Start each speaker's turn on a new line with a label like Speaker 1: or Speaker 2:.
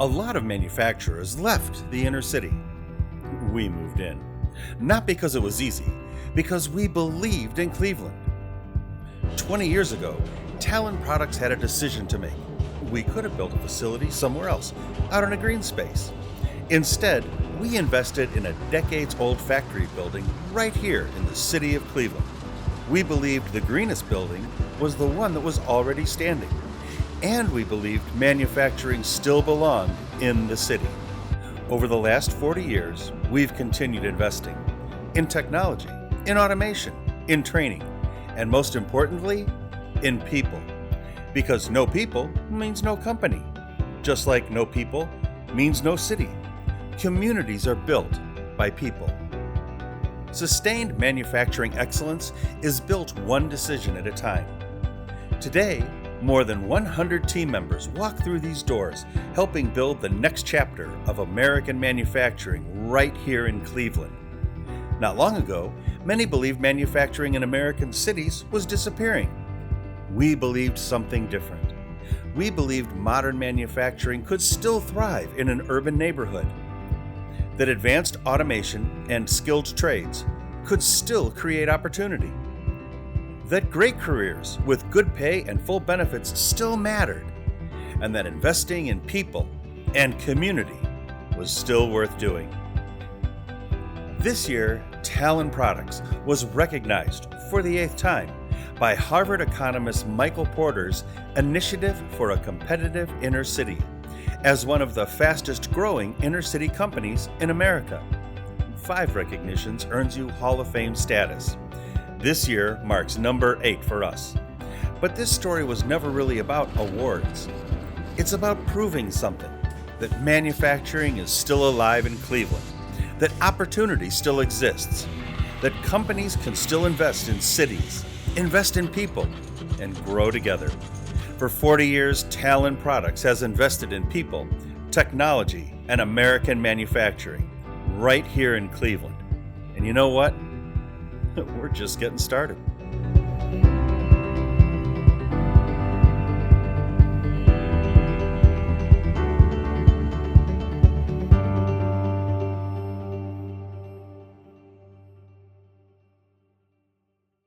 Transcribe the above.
Speaker 1: A lot of manufacturers left the inner city. We moved in. Not because it was easy, because we believed in Cleveland. 20 years ago, Talan Products had a decision to make. We could have built a facility somewhere else, out in a green space. Instead, we invested in a decades-old factory building right here in the city of Cleveland. We believed the greenest building was the one that was already standing. And we believed manufacturing still belonged in the city. Over the last 40 years, we've continued investing in technology, in automation, in training, and most importantly, in people. Because no people means no company. Just like no people means no city. Communities are built by people. Sustained manufacturing excellence is built one decision at a time. Today, more than 100 team members walk through these doors, helping build the next chapter of American manufacturing right here in Cleveland. Not long ago, many believed manufacturing in American cities was disappearing. We believed something different. We believed modern manufacturing could still thrive in an urban neighborhood. That advanced automation and skilled trades could still create opportunity. That great careers with good pay and full benefits still mattered, and that investing in people and community was still worth doing. This year, Talan Products was recognized for the 8th time by Harvard economist Michael Porter's Initiative for a Competitive Inner City as one of the fastest growing inner city companies in America. 5 recognitions earns you Hall of Fame status. This year marks number 8 for us. But this story was never really about awards. It's about proving something, that manufacturing is still alive in Cleveland, that opportunity still exists, that companies can still invest in cities, invest in people, and grow together. For 40 years, Talan Products has invested in people, technology, and American manufacturing right here in Cleveland. And you know what? We're just getting started.